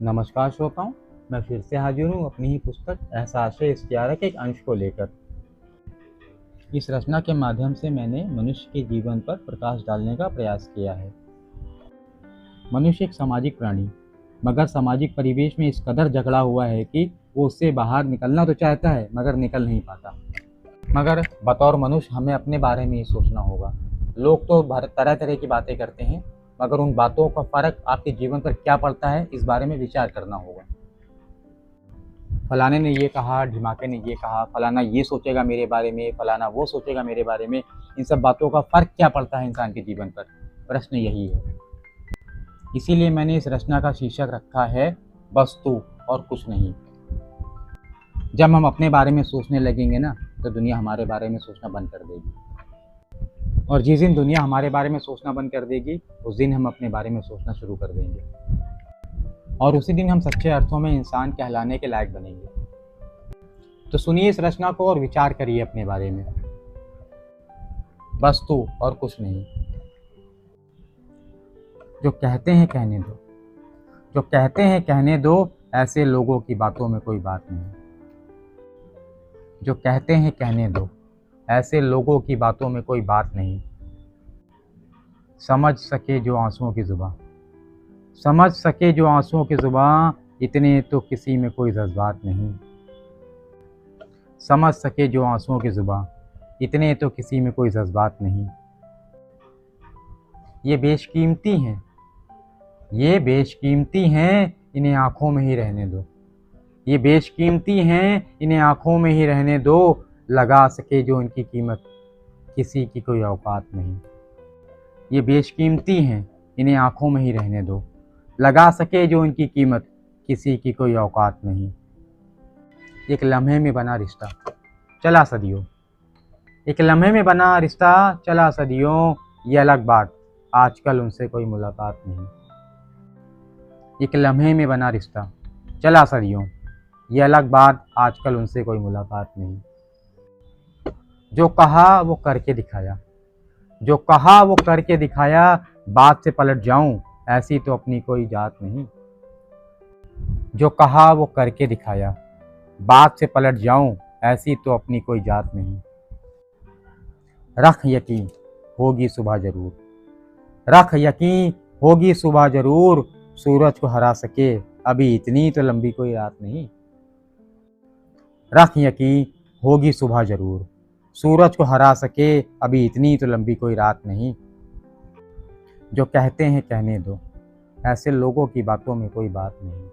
नमस्कार श्रोताओं, मैं फिर से हाजिर हूँ अपनी ही पुस्तक एहसास इख्तियार के एक अंश को लेकर। इस रचना के माध्यम से मैंने मनुष्य के जीवन पर प्रकाश डालने का प्रयास किया है। मनुष्य एक सामाजिक प्राणी, मगर सामाजिक परिवेश में इस कदर जकड़ा हुआ है कि वो उससे बाहर निकलना तो चाहता है मगर निकल नहीं पाता। मगर बतौर मनुष्य हमें अपने बारे में ही सोचना होगा। लोग तो तरह तरह की बातें करते हैं, मगर उन बातों का फ़र्क आपके जीवन पर क्या पड़ता है, इस बारे में विचार करना होगा। फलाने ने ये कहा, ढिमाके ने ये कहा, फलाना ये सोचेगा मेरे बारे में, फलाना वो सोचेगा मेरे बारे में, इन सब बातों का फ़र्क क्या पड़ता है इंसान के जीवन पर? प्रश्न यही है। इसीलिए मैंने इस रचना का शीर्षक रखा है वस्तु और कुछ नहीं। जब हम अपने बारे में सोचने लगेंगे ना, तो दुनिया हमारे बारे में सोचना बंद कर देगी, और जिस दिन दुनिया हमारे बारे में सोचना बंद कर देगी, उस दिन हम अपने बारे में सोचना शुरू कर देंगे, और उसी दिन हम सच्चे अर्थों में इंसान कहलाने के लायक बनेंगे। तो सुनिए इस रचना को और विचार करिए अपने बारे में। वस्तु और कुछ नहीं। जो कहते हैं कहने दो, जो कहते हैं कहने दो, ऐसे लोगों की बातों में कोई बात नहीं। जो कहते हैं कहने दो, ऐसे लोगों की बातों में कोई बात नहीं। समझ सके जो आंसुओं की जुबां, समझ सके जो आंसुओं की जुबां, इतने तो किसी में कोई जज्बात नहीं। समझ सके जो आंसुओं की जुबां, इतने तो किसी में कोई जज्बात नहीं। ये बेशकीमती हैं, ये बेशकीमती हैं, इन्हें आँखों में ही रहने दो। ये बेशकीमती हैं, इन्हें आँखों में ही रहने दो। लगा सके जो इनकी कीमत, किसी की कोई औकात नहीं। ये बेशकीमती हैं, इन्हें आँखों में ही रहने दो। लगा सके जो इनकी कीमत, किसी की कोई औकात नहीं। एक लम्हे में बना रिश्ता चला सदियों, एक लम्हे में बना रिश्ता चला सदियों, ये अलग बात आजकल उनसे कोई मुलाकात नहीं। एक लम्हे में बना रिश्ता चला सदियों, ये अलग बात आजकल उनसे कोई मुलाकात नहीं। जो कहा वो करके दिखाया, जो कहा वो करके दिखाया, बात से पलट जाऊं ऐसी तो अपनी कोई जात नहीं। जो कहा वो करके दिखाया, बात से पलट जाऊं ऐसी तो अपनी कोई जात नहीं। रख यकीन होगी सुबह जरूर, रख यकीन होगी सुबह जरूर, सूरज को हरा सके अभी इतनी तो लंबी कोई रात नहीं। रख यकीन होगी सुबह जरूर, सूरज को हरा सके अभी इतनी तो लंबी कोई रात नहीं। जो कहते हैं कहने दो, ऐसे लोगों की बातों में कोई बात नहीं।